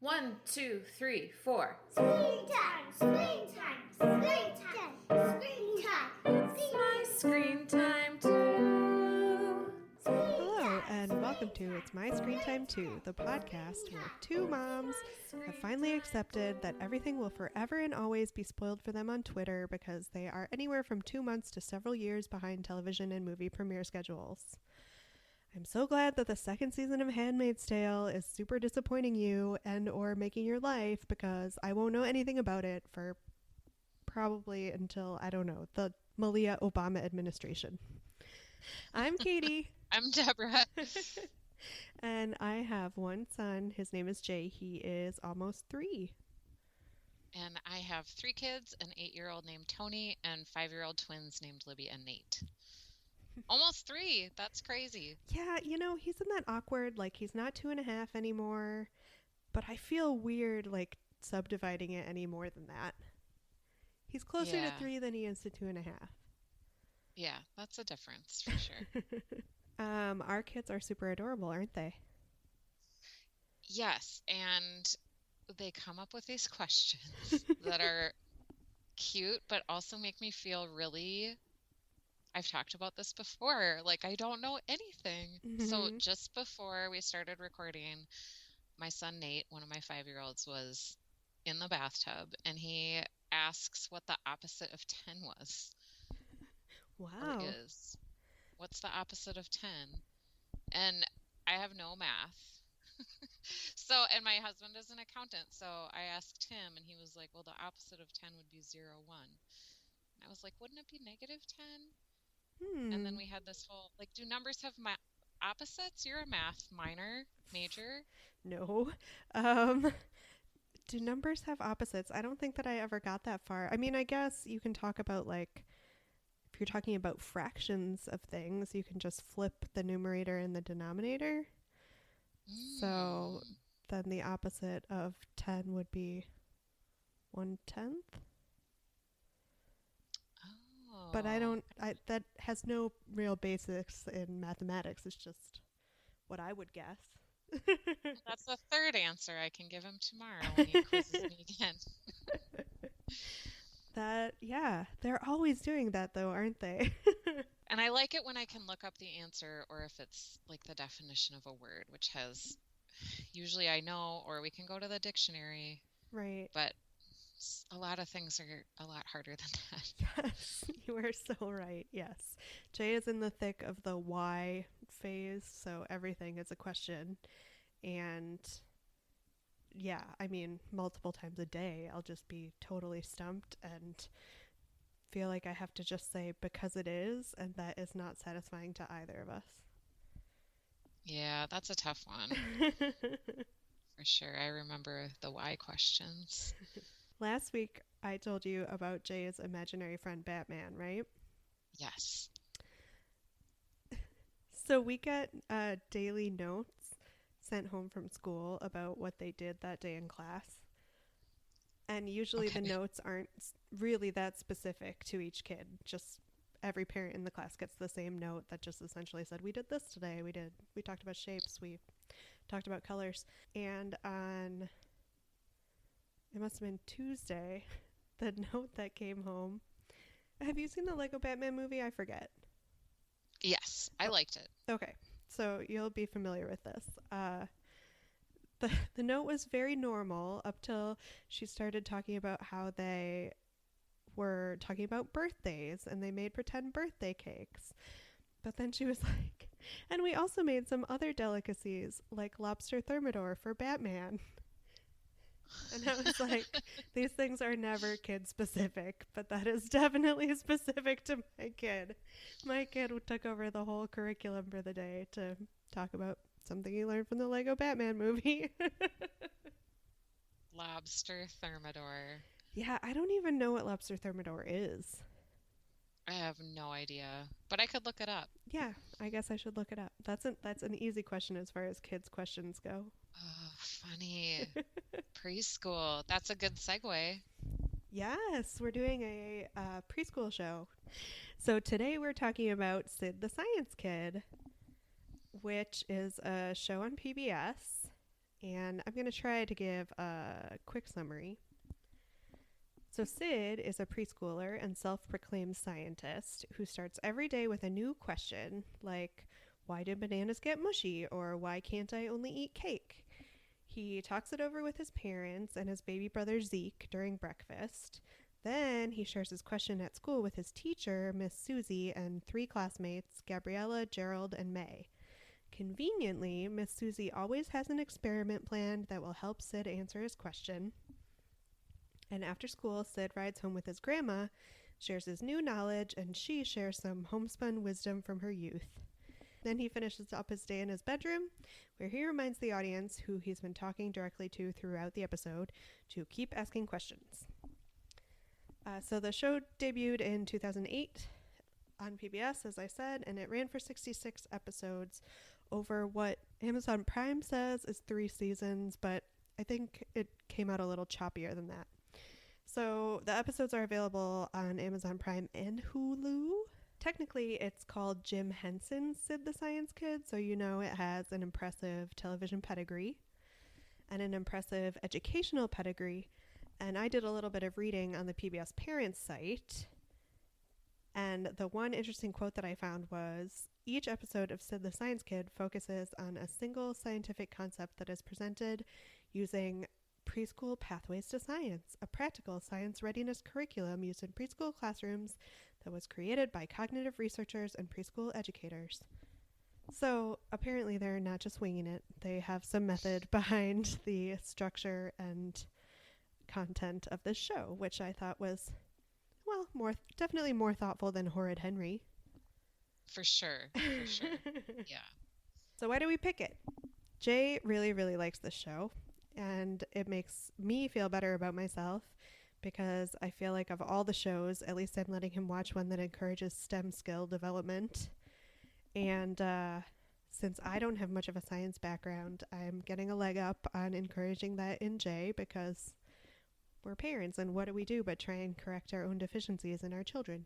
1, 2, 3, 4. Screen time, screen time, screen time, screen time. It's my screen time too. Hello, and welcome to It's My Screen Time Too, the podcast where two moms have finally accepted that everything will forever and always be spoiled for them on Twitter because they are anywhere from 2 months to several years behind television and movie premiere schedules. I'm so glad that the second season of Handmaid's Tale is super disappointing you and or making your life, because I won't know anything about it for probably until, I don't know, the Malia Obama administration. I'm Katie. I'm Deborah. And I have one son. His name is Jay. He is almost 3. And I have 3 kids, an 8-year-old named Tony and 5-year-old twins named Libby and Nate. Almost 3. That's crazy. Yeah, you know, he's in that awkward, like, he's not 2.5 anymore, but I feel weird, like, subdividing it any more than that. He's closer to 3 than he is to 2.5. Yeah, that's a difference for sure. Our kids are super adorable, aren't they? Yes, and they come up with these questions that are cute, but also make me feel really... I've talked about this before. Like, I don't know anything. Mm-hmm. So just before we started recording, my son Nate, one of my 5-year-olds, was in the bathtub, and he asks what the opposite of 10 was. Wow. Or is. What's the opposite of 10? And I have no math. And my husband is an accountant, so I asked him, and he was like, well, the opposite of 10 would be 0, 1. And I was like, wouldn't it be negative 10? And then we had this whole, like, do numbers have opposites? You're a math major. No. Do numbers have opposites? I don't think that I ever got that far. I mean, I guess you can talk about, like, if you're talking about fractions of things, you can just flip the numerator and the denominator. So then the opposite of 10 would be 1/10. But that has no real basics in mathematics. It's just what I would guess. That's the third answer I can give him tomorrow when he quizzes me again. They're always doing that though, aren't they? And I like it when I can look up the answer, or if it's like the definition of a word, which has, usually I know, or we can go to the dictionary. Right. But a lot of things are a lot harder than that. Yes, you are so right. Yes. Jay is in the thick of the why phase, so everything is a question. And yeah, I mean, multiple times a day, I'll just be totally stumped and feel like I have to just say because it is, and that is not satisfying to either of us. Yeah, that's a tough one. For sure. I remember the why questions. Last week, I told you about Jay's imaginary friend Batman, right? Yes. So we get daily notes sent home from school about what they did that day in class. And usually the notes aren't really that specific to each kid. Just every parent in the class gets the same note that just essentially said, we did this today. We talked about shapes. We talked about colors. And on... it must have been Tuesday, the note that came home. Have you seen the Lego Batman movie? I forget. Yes, I liked it. Okay, so you'll be familiar with this. The note was very normal up till she started talking about how they were talking about birthdays and they made pretend birthday cakes. But then she was like, and we also made some other delicacies like lobster thermidor for Batman. And I was like, these things are never kid specific, but that is definitely specific to my kid. My kid took over the whole curriculum for the day to talk about something he learned from the Lego Batman movie. Lobster thermidor. Yeah, I don't even know what lobster thermidor is. I have no idea, but I could look it up. Yeah, I guess I should look it up. That's an easy question as far as kids' questions go. Oh, funny. Preschool. That's a good segue. Yes, we're doing a preschool show. So today we're talking about Sid the Science Kid, which is a show on PBS. and I'm going to try to give a quick summary. So Sid is a preschooler and self-proclaimed scientist who starts every day with a new question, like, why do bananas get mushy, or why can't I only eat cake? He talks it over with his parents and his baby brother Zeke during breakfast. Then he shares his question at school with his teacher, Miss Susie, and 3 classmates, Gabriella, Gerald, and May. Conveniently, Miss Susie always has an experiment planned that will help Sid answer his question. And after school, Sid rides home with his grandma, shares his new knowledge, and she shares some homespun wisdom from her youth. Then he finishes up his day in his bedroom, where he reminds the audience, who he's been talking directly to throughout the episode, to keep asking questions. So the show debuted in 2008 on PBS, as I said, and it ran for 66 episodes over what Amazon Prime says is 3 seasons, but I think it came out a little choppier than that. So the episodes are available on Amazon Prime and Hulu. Technically, it's called Jim Henson's Sid the Science Kid, so you know it has an impressive television pedigree and an impressive educational pedigree. And I did a little bit of reading on the PBS Parents site, and the one interesting quote that I found was, each episode of Sid the Science Kid focuses on a single scientific concept that is presented using Preschool Pathways to Science, a practical science readiness curriculum used in preschool classrooms that was created by cognitive researchers and preschool educators. So apparently they're not just winging it. They have some method behind the structure and content of this show, which I thought was, well, definitely more thoughtful than Horrid Henry. For sure. Yeah. So why do we pick it? Jay really, really likes this show, and it makes me feel better about myself because I feel like of all the shows, at least I'm letting him watch one that encourages STEM skill development. And since I don't have much of a science background, I'm getting a leg up on encouraging that in Jay because we're parents, and what do we do but try and correct our own deficiencies in our children?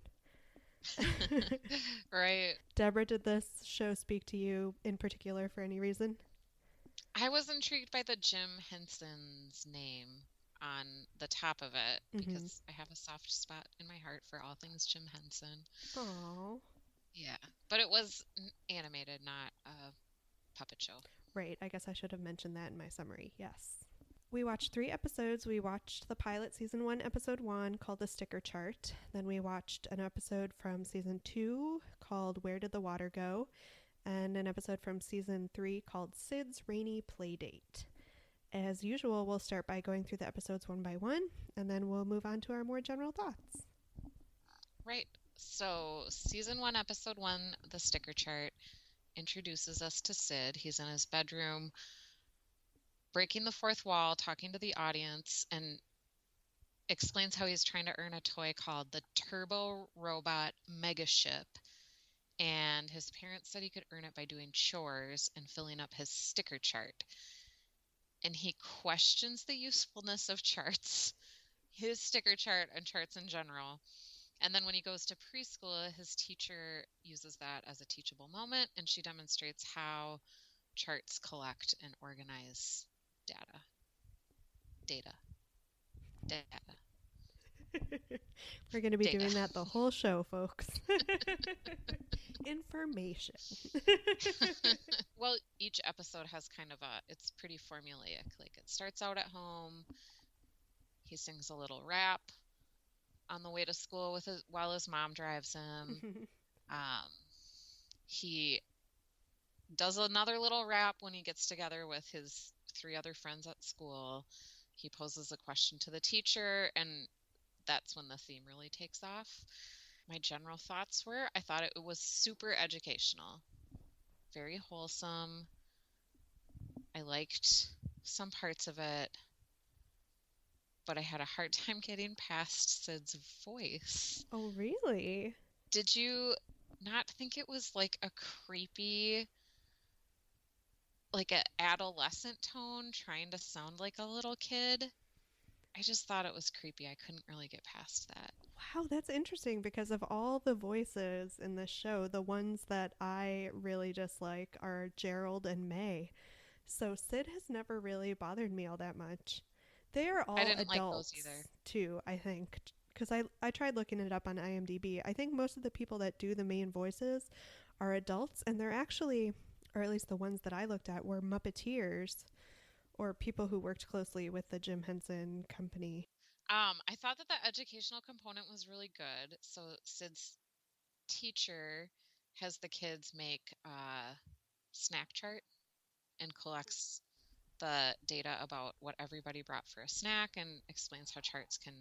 Right. Deborah, did this show speak to you in particular for any reason? I was intrigued by the Jim Henson's name on the top of it because I have a soft spot in my heart for all things Jim Henson. Aww. Yeah. But it was animated, not a puppet show. Right. I guess I should have mentioned that in my summary. Yes. We watched 3 episodes. We watched the pilot season 1, episode 1 called The Sticker Chart. Then we watched an episode from season 2 called Where Did the Water Go? And an episode from season 3 called Sid's Rainy Playdate. As usual, we'll start by going through the episodes one by one, and then we'll move on to our more general thoughts. Right. So season 1, episode 1, The Sticker Chart, introduces us to Sid. He's in his bedroom, breaking the fourth wall, talking to the audience, and explains how he's trying to earn a toy called the Turbo Robot Megaship. And his parents said he could earn it by doing chores and filling up his sticker chart. And he questions the usefulness of charts, his sticker chart, and charts in general. And then when he goes to preschool, his teacher uses that as a teachable moment, and she demonstrates how charts collect and organize data. We're going to be doing that the whole show, folks. Information. Well, each episode has kind of it's pretty formulaic. Like, it starts out at home. He sings a little rap on the way to school while his mom drives him. He does another little rap when he gets together with his 3 other friends at school. He poses a question to the teacher, and that's when the theme really takes off. My general thoughts were, I thought it was super educational, very wholesome. I liked some parts of it, but I had a hard time getting past Sid's voice. Oh, really? Did you not think it was like a creepy, like an adolescent tone trying to sound like a little kid? I just thought it was creepy. I couldn't really get past that. Wow, that's interesting because of all the voices in this show, the ones that I really dislike are Gerald and May. So Sid has never really bothered me all that much. They are all I didn't like adults those either. too, I think. Because I tried looking it up on IMDb. I think most of the people that do the main voices are adults, and they're actually, or at least the ones that I looked at, were Muppeteers or people who worked closely with the Jim Henson company. I thought that the educational component was really good. So Sid's teacher has the kids make a snack chart and collects the data about what everybody brought for a snack and explains how charts can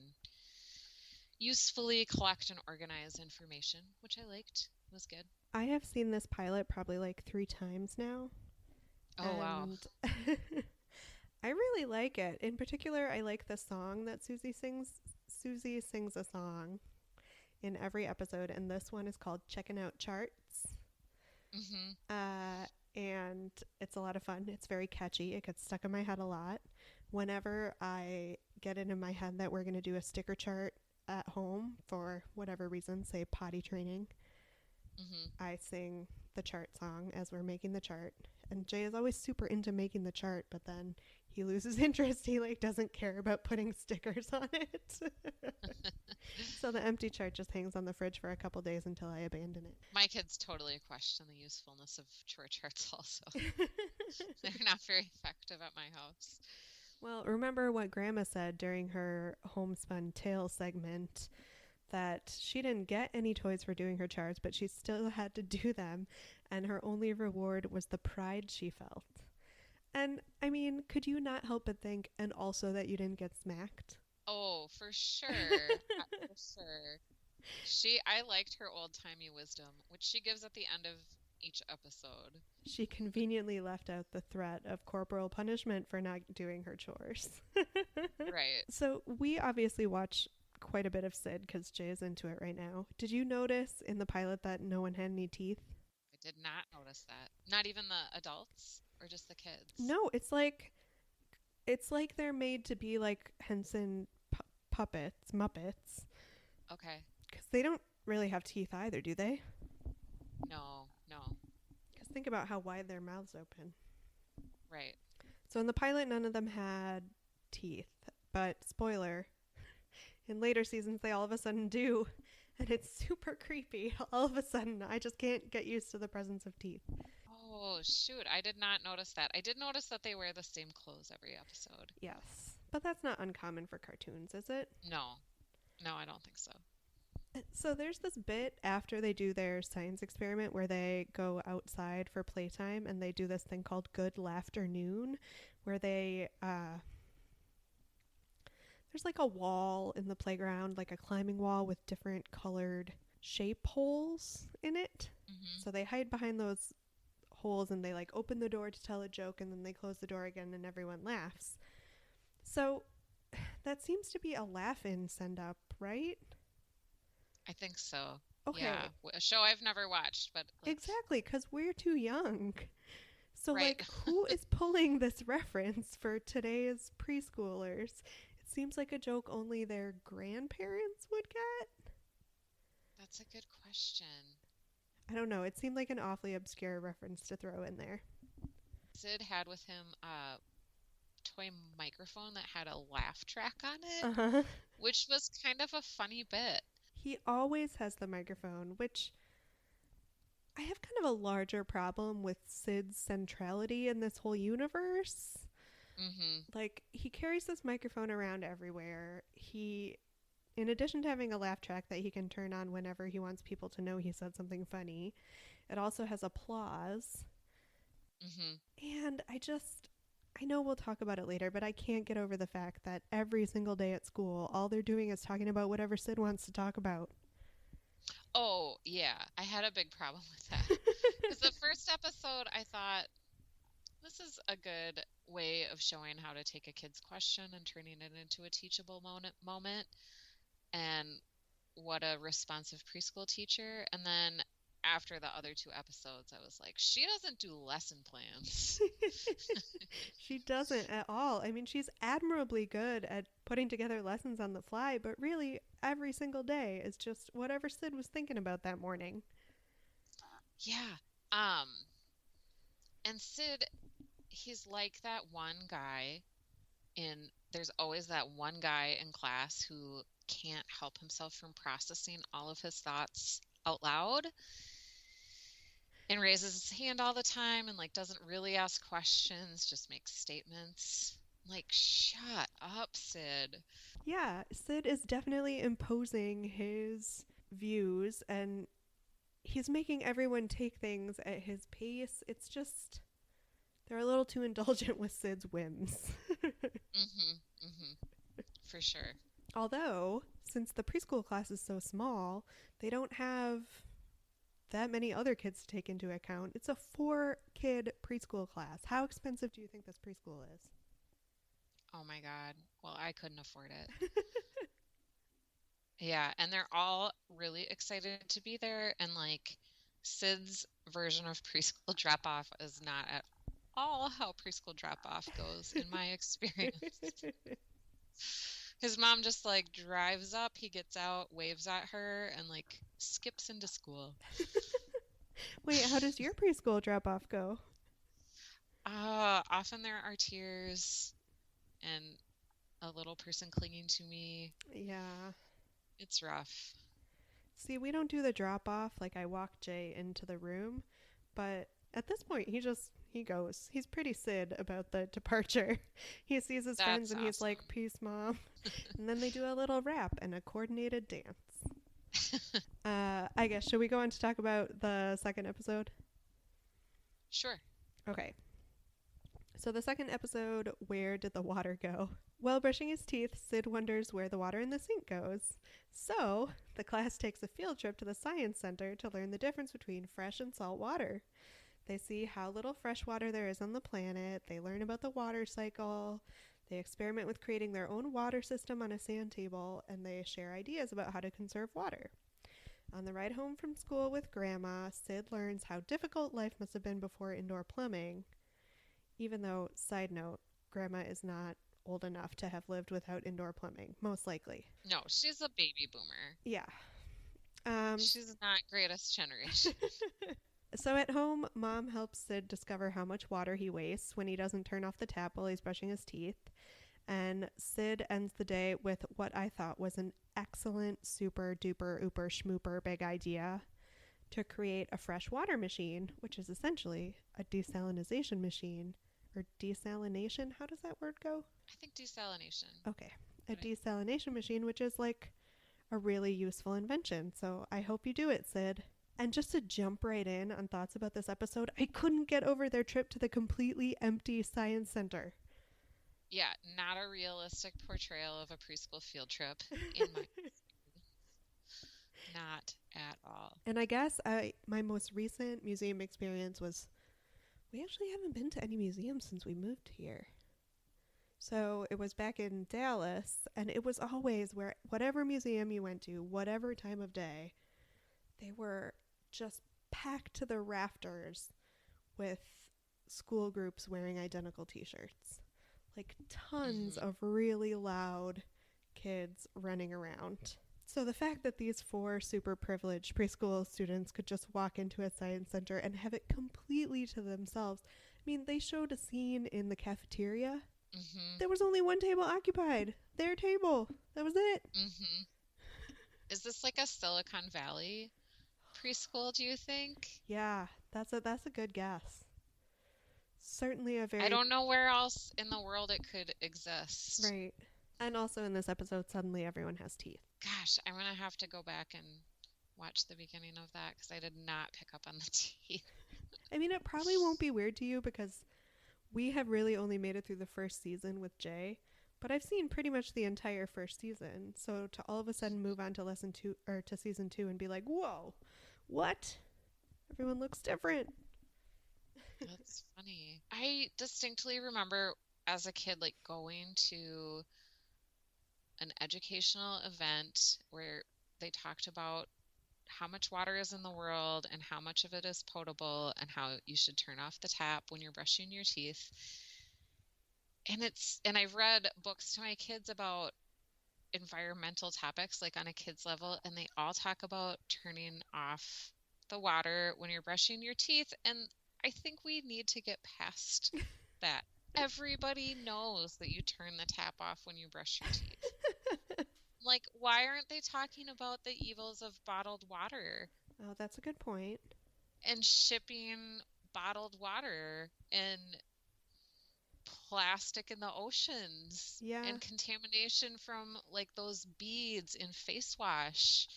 usefully collect and organize information, which I liked. It was good. I have seen this pilot probably like 3 times now. Oh, wow. And I really like it. In particular, I like the song that Susie sings. Susie sings a song in every episode, and this one is called Checking Out Charts. And it's a lot of fun. It's very catchy. It gets stuck in my head a lot. Whenever I get it in my head that we're going to do a sticker chart at home for whatever reason, say potty training, I sing the chart song as we're making the chart. And Jay is always super into making the chart, but then he loses interest. He like doesn't care about putting stickers on it. So the empty chart just hangs on the fridge for a couple days until I abandon it. My kids totally question the usefulness of chore charts also. They're not very effective at my house. Well, remember what Grandma said during her homespun tale segment, that she didn't get any toys for doing her charts, but she still had to do them, and her only reward was the pride she felt. And, I mean, could you not help but think, and also that you didn't get smacked? Oh, for sure. For sure. I liked her old-timey wisdom, which she gives at the end of each episode. She conveniently left out the threat of corporal punishment for not doing her chores. Right. So we obviously watch quite a bit of Sid because Jay is into it right now. Did you notice in the pilot that no one had any teeth? I did not notice that. Not even the adults or just the kids? No, it's like they're made to be like Henson Muppets. Okay. Because they don't really have teeth either, do they? No. Because think about how wide their mouths open. Right. So in the pilot, none of them had teeth. But spoiler, in later seasons, they all of a sudden do. And it's super creepy. All of a sudden, I just can't get used to the presence of teeth. Oh, shoot. I did not notice that. I did notice that they wear the same clothes every episode. Yes. But that's not uncommon for cartoons, is it? No, I don't think so. So there's this bit after they do their science experiment where they go outside for playtime and they do this thing called Good Laughternoon, where they there's like a wall in the playground, like a climbing wall with different colored shape holes in it. So they hide behind those holes and they like open the door to tell a joke and then they close the door again and everyone laughs. So that seems to be a laugh-in send-up, right? I think so. Okay. Yeah, a show I've never watched, but Exactly, because we're too young. So, Right. like, who is pulling this reference for today's preschoolers? It seems like a joke only their grandparents would get. that's a good question. I don't know. It seemed like an awfully obscure reference to throw in there. Sid had with him a toy microphone that had a laugh track on it, Uh-huh. which was kind of a funny bit. He always has the microphone, which I have kind of a larger problem with Sid's centrality in this whole universe. Like, he carries this microphone around everywhere. He, in addition to having a laugh track that he can turn on whenever he wants people to know he said something funny, it also has applause. And I know we'll talk about it later, but I can't get over the fact that every single day at school, all they're doing is talking about whatever Sid wants to talk about. Oh, yeah. I had a big problem with that. Because the first episode, I thought, this is a good way of showing how to take a kid's question and turning it into a teachable moment. And what a responsive preschool teacher. And then after the other 2 episodes, I was like, she doesn't do lesson plans. She doesn't at all. I mean, she's admirably good at putting together lessons on the fly, but really every single day is just whatever Sid was thinking about that morning. Yeah. And Sid, he's like that one guy there's always that one guy in class who can't help himself from processing all of his thoughts out loud and raises his hand all the time and like doesn't really ask questions, just makes statements. Like, shut up, Sid. Yeah, Sid is definitely imposing his views and he's making everyone take things at his pace. It's just, they're a little too indulgent with Sid's whims. For sure. Although, since the preschool class is so small, they don't have that many other kids to take into account. It's a 4-kid preschool class. How expensive do you think this preschool is? Oh my God. Well, I couldn't afford it. Yeah, and they're all really excited to be there. And like Sid's version of preschool drop off is not at all how preschool drop off goes in my experience. His mom just like drives up, he gets out, waves at her, and like skips into school. Wait, how does your preschool drop off go? Often there are tears and a little person clinging to me. Yeah. It's rough. See, we don't do the drop off. Like, I walk Jay into the room, but at this point, he goes. He's pretty Sid about the departure. He sees his friends and he's like, "Peace, Mom." And then they do a little rap and a coordinated dance. I guess, should we go on to talk about the second episode? Sure. Okay. So the second episode, Where Did the Water Go? While brushing his teeth, Sid wonders where the water in the sink goes. So the class takes a field trip to the science center to learn the difference between fresh and salt water. They see how little fresh water there is on the planet. They learn about the water cycle. They experiment with creating their own water system on a sand table, and they share ideas about how to conserve water. On the ride home from school with Grandma, Sid learns how difficult life must have been before indoor plumbing. Even though, side note, Grandma is not old enough to have lived without indoor plumbing, most likely. No, she's a baby boomer. Yeah. She's not greatest generation. So at home, Mom helps Sid discover how much water he wastes when he doesn't turn off the tap while he's brushing his teeth. And Sid ends the day with what I thought was an excellent super duper ooper schmooper big idea to create a fresh water machine, which is essentially a desalination machine. Or desalination? How does that word go? I think desalination. Okay. A desalination machine, which is like a really useful invention. So I hope you do it, Sid. And just to jump right in on thoughts about this episode, I couldn't get over their trip to the completely empty science center. Yeah, not a realistic portrayal of a preschool field trip in my not at all. And I guess my most recent museum experience was we actually haven't been to any museums since we moved here. So it was back in Dallas, and it was always where whatever museum you went to, whatever time of day, they were just packed to the rafters with school groups wearing identical t-shirts. Like tons of really loud kids running around. So the fact that these 4 super privileged preschool students could just walk into a science center and have it completely to themselves. I mean, they showed a scene in the cafeteria. There was only one table occupied. Their table. That was it. Is this like a Silicon Valley preschool, do you think? Yeah, that's a good guess. Certainly a very... I don't know where else in the world it could exist. Right. And also in this episode, suddenly everyone has teeth. Gosh, I'm going to have to go back and watch the beginning of that because I did not pick up on the teeth. I mean, it probably won't be weird to you because we have really only made it through the first season with Jay, but I've seen pretty much the entire first season. So to all of a sudden move on to to season 2 and be like, whoa, what? Everyone looks different. That's funny. I distinctly remember as a kid, like going to an educational event where they talked about how much water is in the world and how much of it is potable and how you should turn off the tap when you're brushing your teeth. And I've read books to my kids about environmental topics, like on a kid's level, and they all talk about turning off the water when you're brushing your teeth. And I think we need to get past that. Everybody knows that you turn the tap off when you brush your teeth. Like, why aren't they talking about the evils of bottled water Oh, that's a good point. and shipping bottled water and plastic in the oceans Yeah. and contamination from like those beads in face wash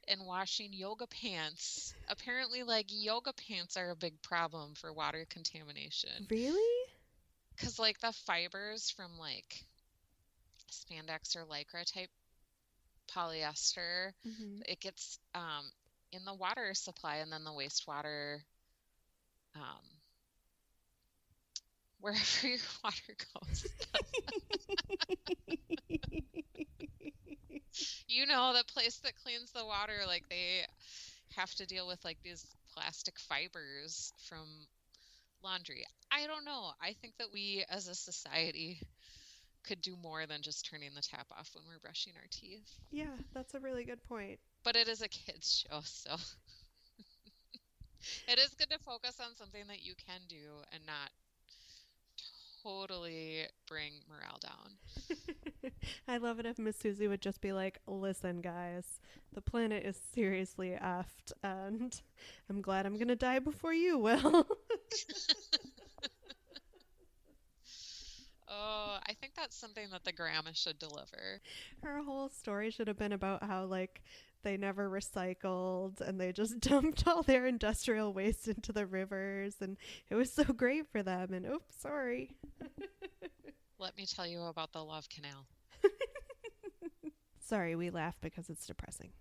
and washing yoga pants? Apparently, like, yoga pants are a big problem for water contamination. Really? Because, like, the fibers from, like, spandex or lycra type polyester, Mm-hmm. it gets in the water supply, and then the wastewater, um, wherever your water goes. You know, the place that cleans the water, like, they have to deal with, like, these plastic fibers from laundry. I don't know. I think that we as a society could do more than just turning the tap off when we're brushing our teeth. Yeah, that's a really good point. But it is a kids show, so it is good to focus on something that you can do and not totally bring morale down. I love it if Miss Susie would just be like, listen, guys, the planet is seriously effed, and I'm glad I'm going to die before you will. Oh, I think that's something that the grandma should deliver. Her whole story should have been about how, like, they never recycled and they just dumped all their industrial waste into the rivers, and it was so great for them, and oops, sorry. Let me tell you about the Love Canal. Sorry, we laugh because it's depressing.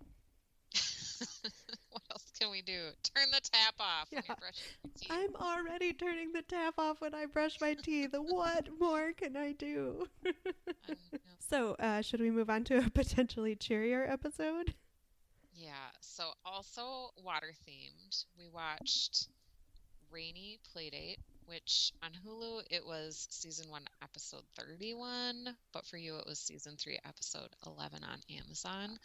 What else can we do? Turn the tap off when Yeah. you're brushing your teeth. I'm already turning the tap off when I brush my teeth. What more can I do? Yeah. So, should we move on to a potentially cheerier episode? Yeah, so also water themed. We watched Rainy Playdate, which on Hulu it was season 1 episode 31, but for you it was season 3 episode 11 on Amazon.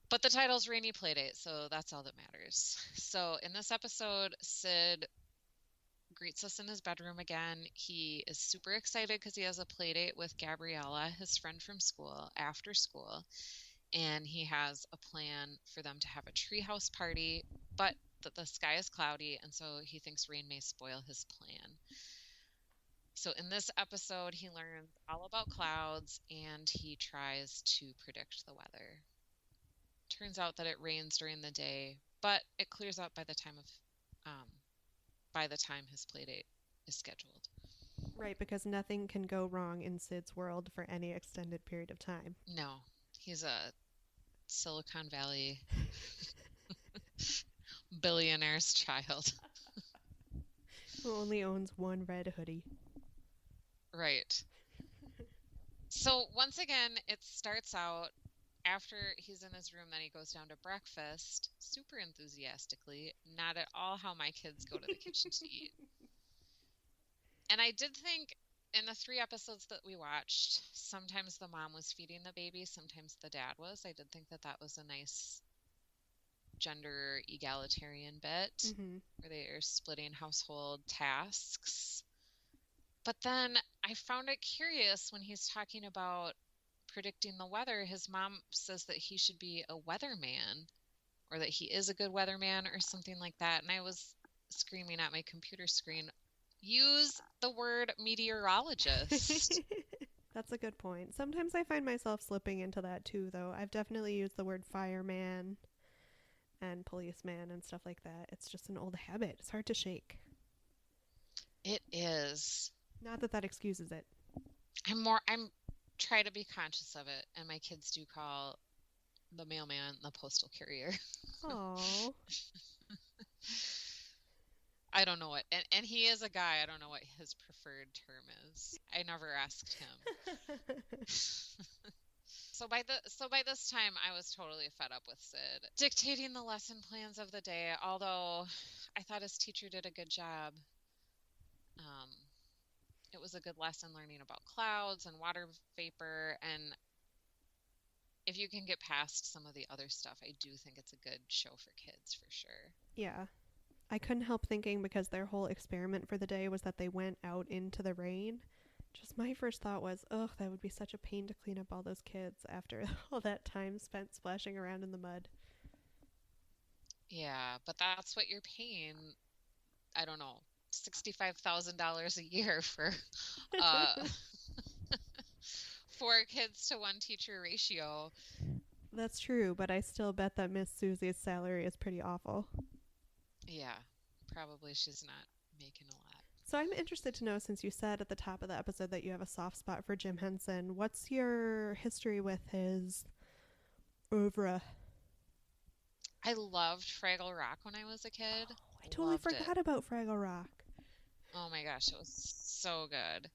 But the title's Rainy Playdate, so that's all that matters. So in this episode, Sid greets us in his bedroom again. He is super excited because he has a playdate with Gabriella, his friend from school, after school. And he has a plan for them to have a treehouse party, but the sky is cloudy, and so he thinks rain may spoil his plan. So in this episode, he learns all about clouds, and he tries to predict the weather. Turns out that it rains during the day, but it clears up by the time his playdate is scheduled. Right, because nothing can go wrong in Sid's world for any extended period of time. No, he's a Silicon Valley billionaire's child. Who only owns one red hoodie. Right. So once again, it starts out after he's in his room, then he goes down to breakfast, super enthusiastically, not at all how my kids go to the kitchen to eat. And I did think in the 3 episodes that we watched, sometimes the mom was feeding the baby, sometimes the dad was. I did think that that was a nice gender egalitarian bit where they are splitting household tasks. But then I found it curious when he's talking about predicting the weather. His mom says that he should be a weatherman, or that he is a good weatherman or something like that. And I was screaming at my computer screen, use the word meteorologist. That's a good point. Sometimes I find myself slipping into that too, though. I've definitely used the word fireman and policeman and stuff like that. It's just an old habit. It's hard to shake. It is. Not that that excuses it. I'm try to be conscious of it, and my kids do call the mailman the postal carrier. Oh. I don't know what, and he is a guy. I don't know what his preferred term is. I never asked him. So by this time, I was totally fed up with Sid dictating the lesson plans of the day. Although I thought his teacher did a good job. It was a good lesson learning about clouds and water vapor, and if you can get past some of the other stuff, I do think it's a good show for kids for sure. Yeah. I couldn't help thinking, because their whole experiment for the day was that they went out into the rain. Just my first thought was, ugh, that would be such a pain to clean up all those kids after all that time spent splashing around in the mud. Yeah, but that's what you're paying, I don't know, $65,000 a year for uh 4 kids to 1 teacher ratio. That's true, but I still bet that Miss Susie's salary is pretty awful. Yeah, probably she's not making a lot. So I'm interested to know, since you said at the top of the episode that you have a soft spot for Jim Henson, what's your history with his oeuvre? I loved Fraggle Rock when I was a kid. I totally Loved it. forgot about Fraggle Rock. Oh my gosh, it was so good.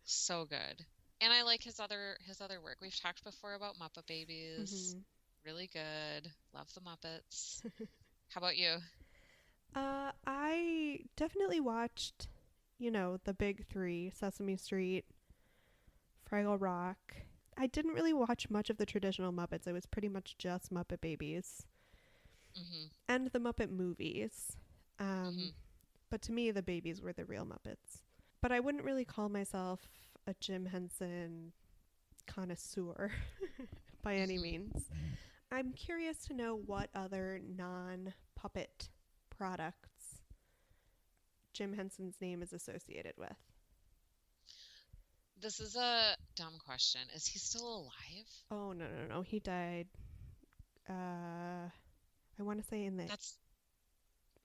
So good. And I like his other work. We've talked before about Muppet Babies. Mhm. Really good. Love the Muppets. How about you? I definitely watched, the big three: Sesame Street, Fraggle Rock. I didn't really watch much of the traditional Muppets. It was pretty much just Muppet Babies Mm-hmm. and the Muppet movies. Mm-hmm. But to me, the babies were the real Muppets. But I wouldn't really call myself a Jim Henson connoisseur by any means. I'm curious to know what other non-puppet products Jim Henson's name is associated with. This is a dumb question. Is he still alive? Oh, no. He died, I want to say in the That's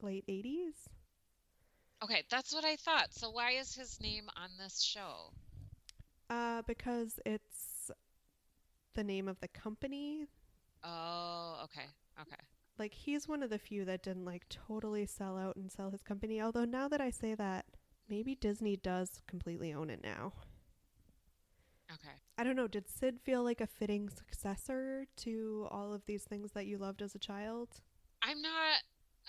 late 80s. okay. That's what I thought. So why is his name on this show? Because it's the name of the company. Oh, okay. Okay. Like, he's one of the few that didn't, like, totally sell out and sell his company. Although now that I say that, maybe Disney does completely own it now. Okay. I don't know. Did Sid feel like a fitting successor to all of these things that you loved as a child? I'm not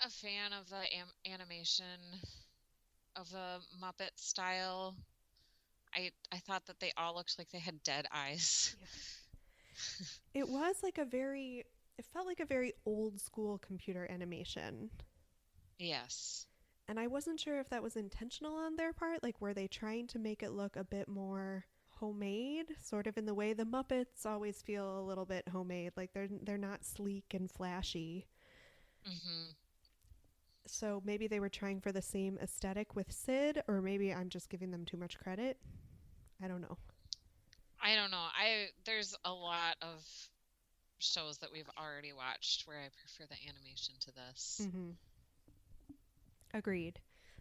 a fan of the animation of the Muppet style. I thought that they all looked like they had dead eyes. Yeah. It felt like a very old school computer animation. Yes. And I wasn't sure if that was intentional on their part. Like, were they trying to make it look a bit more homemade, sort of in the way the Muppets always feel a little bit homemade? Like, they're not sleek and flashy. Mm-hmm. So maybe they were trying for the same aesthetic with Sid, or maybe I'm just giving them too much credit. I don't know. I don't know. There's a lot of shows that we've already watched where I prefer the animation to this. Mm-hmm. Agreed.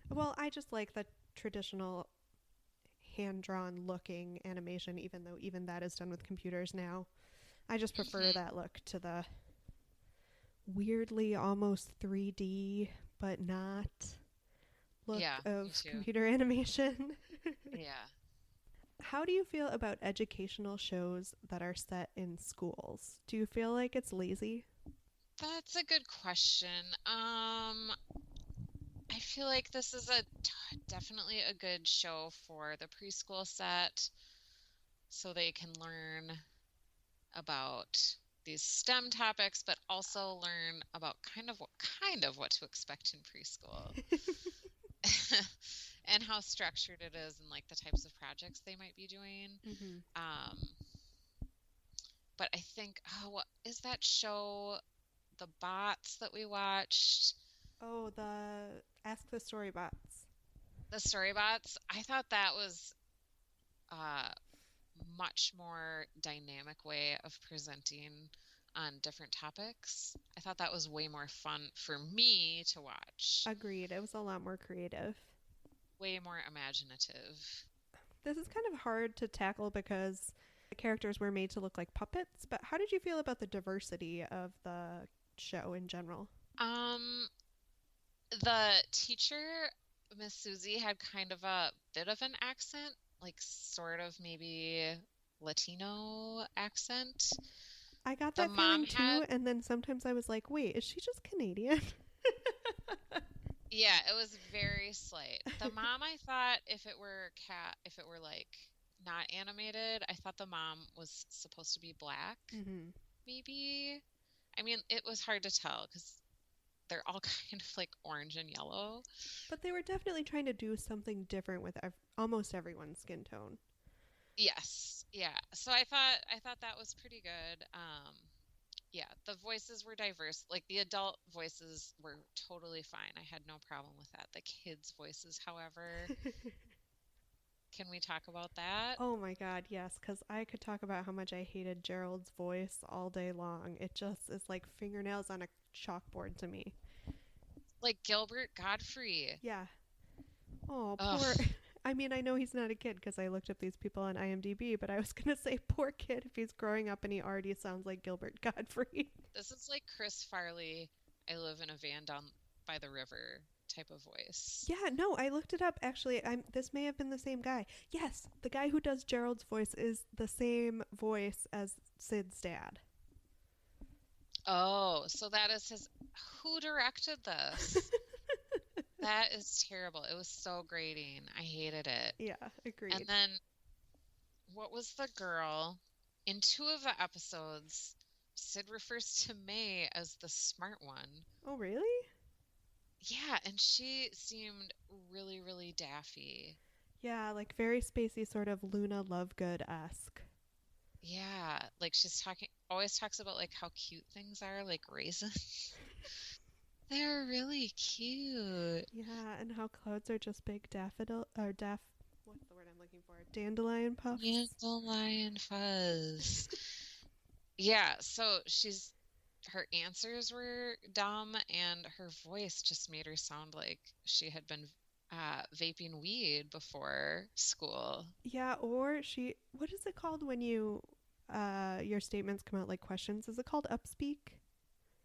Well, I just like the traditional hand-drawn looking animation, even though even that is done with computers now. I just prefer that look to the weirdly almost 3D but not look of computer animation. Yeah. How do you feel about educational shows that are set in schools? Do you feel like it's lazy? That's a good question. I feel like this is definitely a good show for the preschool set, so they can learn about these STEM topics, but also learn about kind of what to expect in preschool. And how structured it is, and like the types of projects they might be doing. Mm-hmm. But I think, what is that show, The Bots, that we watched? Oh, the Ask the Storybots. The Storybots. I thought that was a much more dynamic way of presenting on different topics. I thought that was way more fun for me to watch. Agreed. It was a lot more creative. Way more imaginative. This is kind of hard to tackle because the characters were made to look like puppets, but how did you feel about the diversity of the show in general? The teacher, Miss Susie, had kind of a bit of an accent, like sort of maybe Latino accent. I got that feeling too, and then sometimes I was like, wait, is she just Canadian? Yeah, it was very slight. The mom, I thought if it were like not animated, I thought the mom was supposed to be black. Mm-hmm. Maybe. I mean, it was hard to tell because they're all kind of like orange and yellow. But they were definitely trying to do something different with almost everyone's skin tone. Yes. Yeah. So I thought that was pretty good. Yeah, the voices were diverse. Like the adult voices were totally fine. I had no problem with that. The kids' voices, however, can we talk about that? Oh my God, yes, because I could talk about how much I hated Gerald's voice all day long. It just is like fingernails on a chalkboard to me. Like Gilbert Godfrey. Yeah. Oh, poor. Ugh. I mean, I know he's not a kid because I looked up these people on IMDb, but I was going to say poor kid if he's growing up and he already sounds like Gilbert Godfrey. This is like Chris Farley, I live in a van down by the river type of voice. Yeah, no, I looked it up. Actually, this may have been the same guy. Yes, the guy who does Gerald's voice is the same voice as Sid's dad. Oh, so that is his. Who directed this? That is terrible. It was so grating. I hated it. Yeah, agreed. And then, what was the girl? In 2 of the episodes, Sid refers to May as the smart one. Oh, really? Yeah, and she seemed really, really daffy. Yeah, like very spacey, sort of Luna Lovegood-esque. Yeah, like she's always talks about like how cute things are, like raisins. They're really cute. Yeah, and how clouds are just big what's the word I'm looking for? Dandelion puffs? Dandelion fuzz. Yeah, so her answers were dumb, and her voice just made her sound like she had been vaping weed before school. Yeah, or what is it called when your statements come out like questions? Is it called upspeak?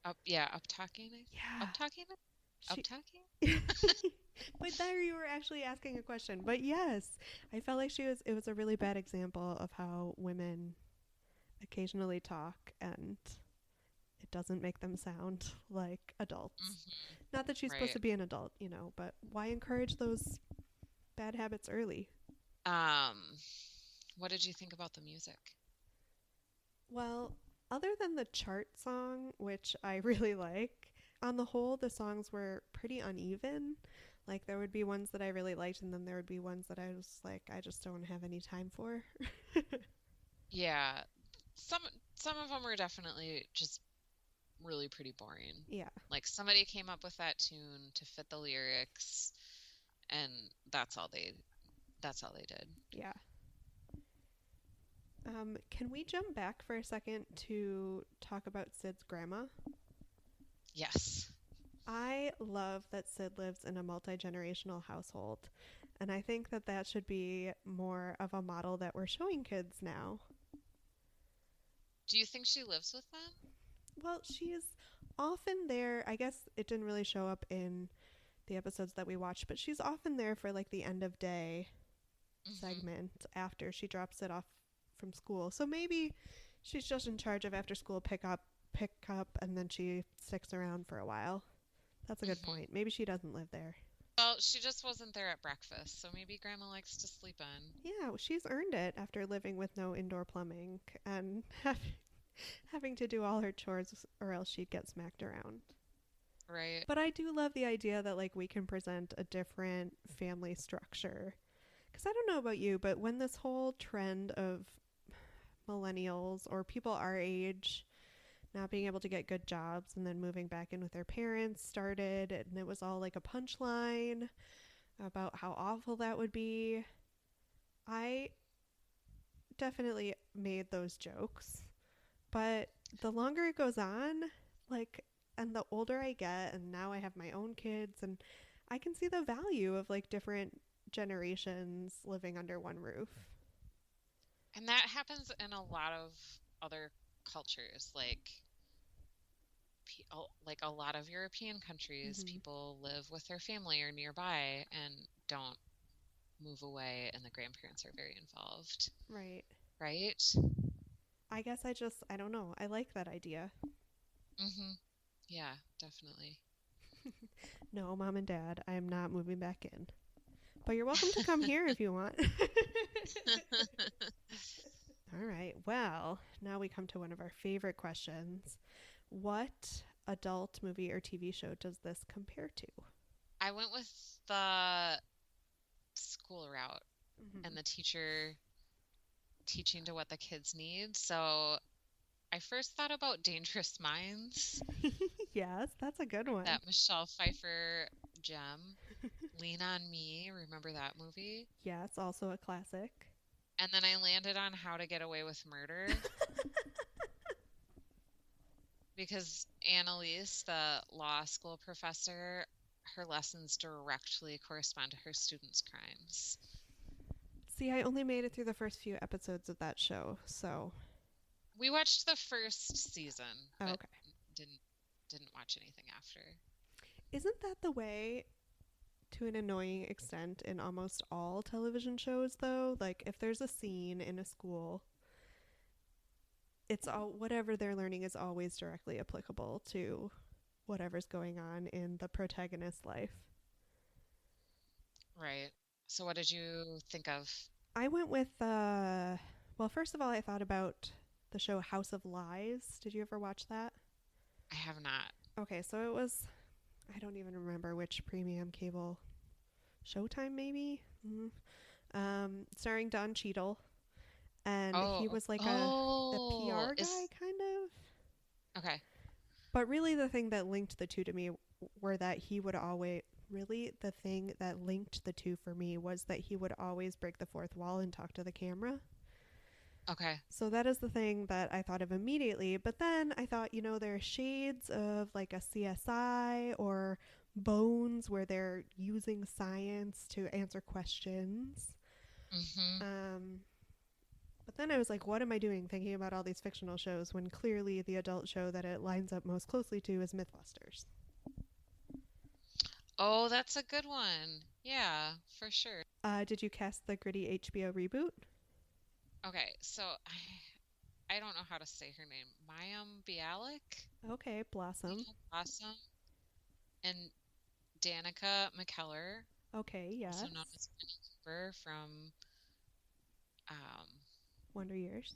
Up talking. Yeah. Up talking. Up talking. But there you were actually asking a question. But yes, I felt like it was a really bad example of how women occasionally talk and it doesn't make them sound like adults. Mm-hmm. Not that she's supposed to be an adult, but why encourage those bad habits early? What did you think about the music? Well, other than the chart song, which I really like, on the whole, the songs were pretty uneven. Like, there would be ones that I really liked, and then there would be ones that I was like, I just don't have any time for. Yeah. Some of them were definitely just really pretty boring. Yeah. Like, somebody came up with that tune to fit the lyrics, and that's all they did. Yeah. Can we jump back for a second to talk about Sid's grandma? Yes. I love that Sid lives in a multi-generational household, and I think that should be more of a model that we're showing kids now. Do you think she lives with them? Well, she's often there. I guess it didn't really show up in the episodes that we watched, but she's often there for like the end of day segment after she drops it off from school. So maybe she's just in charge of after school pick up, and then she sticks around for a while. That's a good point. Maybe she doesn't live there. Well, she just wasn't there at breakfast, so maybe Grandma likes to sleep in. Yeah, well, she's earned it after living with no indoor plumbing and having to do all her chores, or else she'd get smacked around. Right. But I do love the idea that like we can present a different family structure. Because I don't know about you, but when this whole trend of millennials or people our age not being able to get good jobs and then moving back in with their parents started, and it was all like a punchline about how awful that would be, I definitely made those jokes. But the longer it goes on, like, and the older I get, and now I have my own kids, and I can see the value of like different generations living under one roof. And that happens in a lot of other cultures, like a lot of European countries. People live with their family or nearby and don't move away, and the grandparents are very involved. Right. I guess I don't know, I like that idea. Yeah, definitely. No, Mom and Dad, I am not moving back in, but you're welcome to come here if you want. All right, well, now we come to one of our favorite questions. What adult movie or TV show does this compare to? I went with the school route Mhm. and the teacher teaching to what the kids need. So I first thought about Dangerous Minds, Yes, that's a good one. that Michelle Pfeiffer gem. Lean on Me, remember that movie? Yes, also a classic. And then I landed on How to Get Away with Murder because Annalise, the law school professor, her lessons directly correspond to her students' crimes. See, I only made it through the first few episodes of that show, so We watched the first season, but okay. didn't watch anything after. Isn't that the way to an annoying extent in almost all television shows though? Like if there's a scene in a school, it's all whatever they're learning is always directly applicable to whatever's going on in the protagonist's life. Right. So what did you think of? I went with well, first of all, I thought about the show House of Lies. Did you ever watch that? I have not. Okay, so it was, I don't even remember which premium cable, Showtime maybe? Starring Don Cheadle. And he was like a PR guy, kind of. Okay. But really the thing that linked the two to me were that he would always, really the thing that linked the two for me was that he would always break the fourth wall and talk to the camera. Okay. So that is the thing that I thought of immediately. But then I thought, there are shades of like a CSI or Bones where they're using science to answer questions. Mm-hmm. But then I was like, what am I doing thinking about all these fictional shows when clearly the adult show that it lines up most closely to is Mythbusters? Oh, that's a good one. Yeah, for sure. Did you cast the gritty HBO reboot? Okay, so I don't know how to say her name. Mayim Bialik? Okay, Blossom. Awesome. And Danica McKellar, Okay, yes. also known as Minnie Cooper from um, Wonder Years.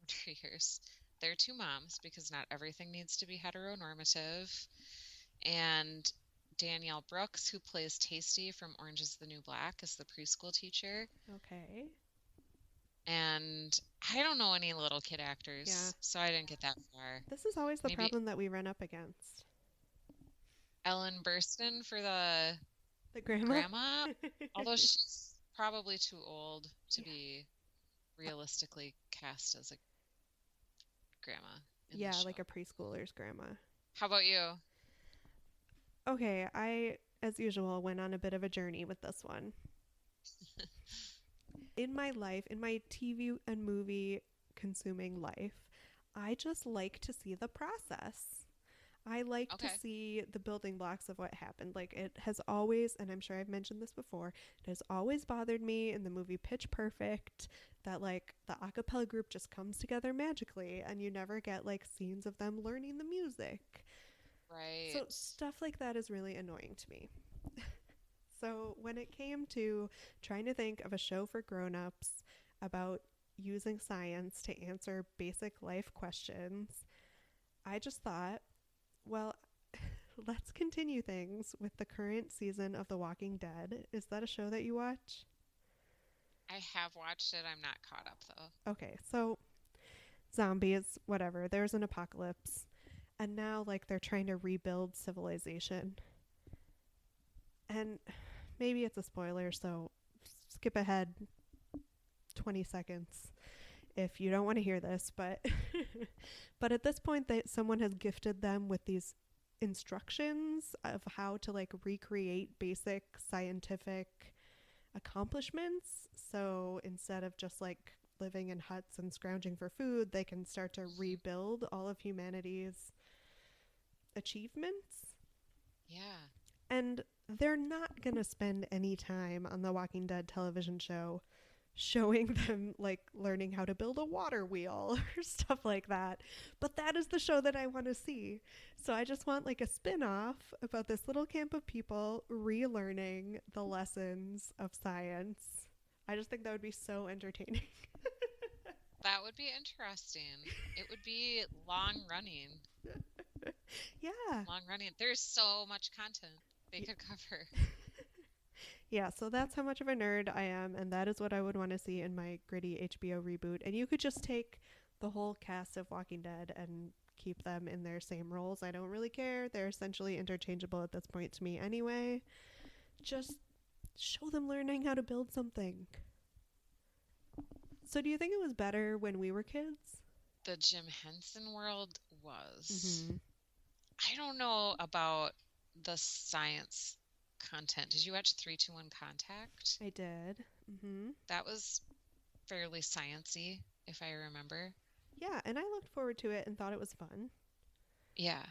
Wonder Years. They're two moms because not everything needs to be heteronormative. And Danielle Brooks, who plays Tasty from Orange is the New Black, is the preschool teacher. Okay. And I don't know any little kid actors, Yeah. so I didn't get that far. This is always the Maybe problem that we run up against. Ellen Burstyn for the The grandma? grandma, although she's probably too old to be realistically cast as a grandma in the Yeah, show. like a preschooler's grandma. How about you? Okay, I, as usual, went on a bit of a journey with this one. In my life, in my TV and movie consuming life, I just like to see the process. I like to Okay. see the building blocks of what happened. Like it has always, and I'm sure I've mentioned this before, it has always bothered me in the movie Pitch Perfect that like the a cappella group just comes together magically and you never get like scenes of them learning the music. Right. So stuff like that is really annoying to me. So when it came to trying to think of a show for grown-ups about using science to answer basic life questions, I just thought, well, let's continue things with the current season of The Walking Dead. Is that a show that you watch? I have watched it. I'm not caught up though. Okay, so zombies, whatever. There's an apocalypse. And now, like, they're trying to rebuild civilization. And maybe it's a spoiler, so skip ahead 20 seconds if you don't want to hear this. But but at this point, someone has gifted them with these instructions of how to, like, recreate basic scientific accomplishments. So instead of just, like, living in huts and scrounging for food, they can start to rebuild all of humanity's achievements. Yeah. And they're not going to spend any time on the Walking Dead television show showing them like learning how to build a water wheel or stuff like that. But that is the show that I want to see. So I just want like a spin-off about this little camp of people relearning the lessons of science. I just think that would be so entertaining. That would be interesting. It would be long running. Yeah. Long running. There's so much content they could cover. Yeah, so that's how much of a nerd I am, and that is what I would want to see in my gritty HBO reboot. And you could just take the whole cast of Walking Dead and keep them in their same roles. I don't really care. They're essentially interchangeable at this point to me anyway. Just show them learning how to build something. So, do you think it was better when we were kids? The Jim Henson world was. Mm-hmm. I don't know about the science content. Did you watch 321 Contact? I did. Mm-hmm. That was fairly sciency, if I remember. Yeah, and I looked forward to it and thought it was fun. Yeah.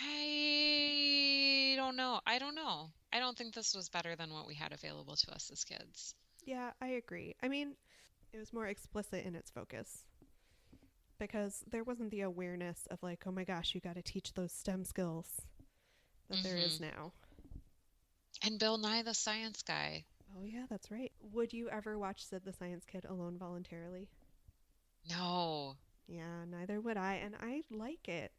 I don't know. I don't know. I don't think this was better than what we had available to us as kids. Yeah, I agree. I mean, it was more explicit in its focus because there wasn't the awareness of like, oh my gosh, you got to teach those STEM skills that there is now. And Bill Nye the Science Guy. Oh yeah, that's right. Would you ever watch Sid the Science Kid alone voluntarily? No. Yeah, neither would I, and I like it.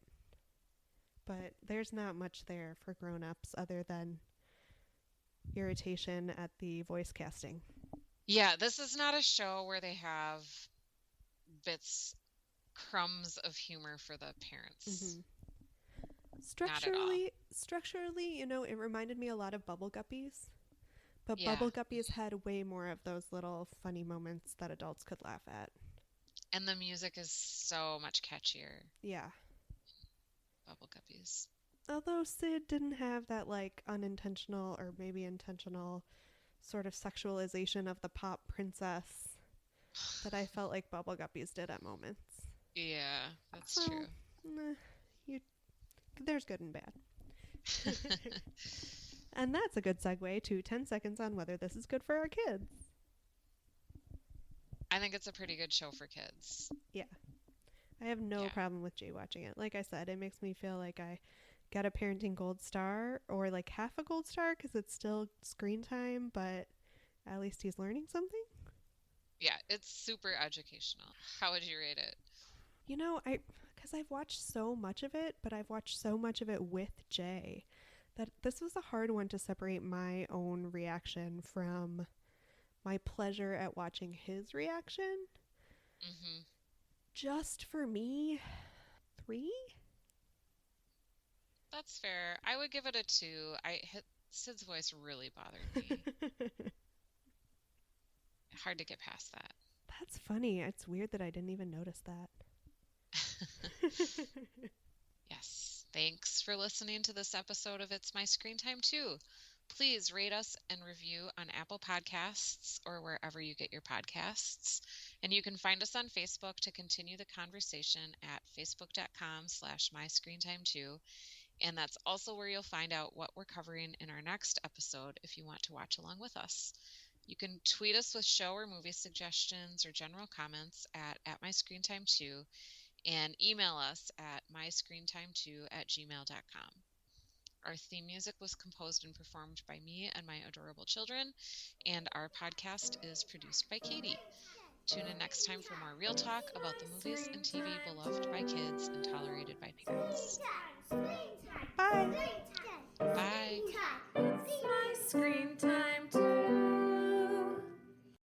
But there's not much there for grown-ups other than irritation at the voice casting. Yeah, this is not a show where they have bits, crumbs of humor for the parents. Structurally, you know, it reminded me a lot of Bubble Guppies. But Yeah. Bubble Guppies had way more of those little funny moments that adults could laugh at. And the music is so much catchier. Yeah. Bubble Guppies. Although Sid didn't have that like unintentional or maybe intentional sort of sexualization of the pop princess that I felt like Bubble Guppies did at moments. Yeah, that's Well, true. There's good and bad. And that's a good segue to 10 seconds on whether this is good for our kids. I think it's a pretty good show for kids. Yeah. I have no Yeah. problem with Jay watching it. Like I said, it makes me feel like I got a parenting gold star or like half a gold star because it's still screen time, but at least he's learning something. Yeah, it's super educational. How would you rate it? You know, because I've watched so much of it, but I've watched so much of it with Jay that this was a hard one to separate my own reaction from my pleasure at watching his reaction. Mm-hmm. Just for me, 3? That's fair. I would give it a 2. Sid's voice really bothered me. Hard to get past that. That's funny. It's weird that I didn't even notice that. Yes. Thanks for listening to this episode of It's My Screen Time Too. Please rate us and review on Apple Podcasts or wherever you get your podcasts. And you can find us on Facebook to continue the conversation at facebook.com/myscreentime2. And that's also where you'll find out what we're covering in our next episode if you want to watch along with us. You can tweet us with show or movie suggestions or general comments at myscreentime2 and email us at myscreentime2@gmail.com. Our theme music was composed and performed by me and my adorable children, and our podcast is produced by Katie. Tune in next time for more real talk about the movies and TV beloved by kids and tolerated by parents. Bye. Bye. It's my screen time.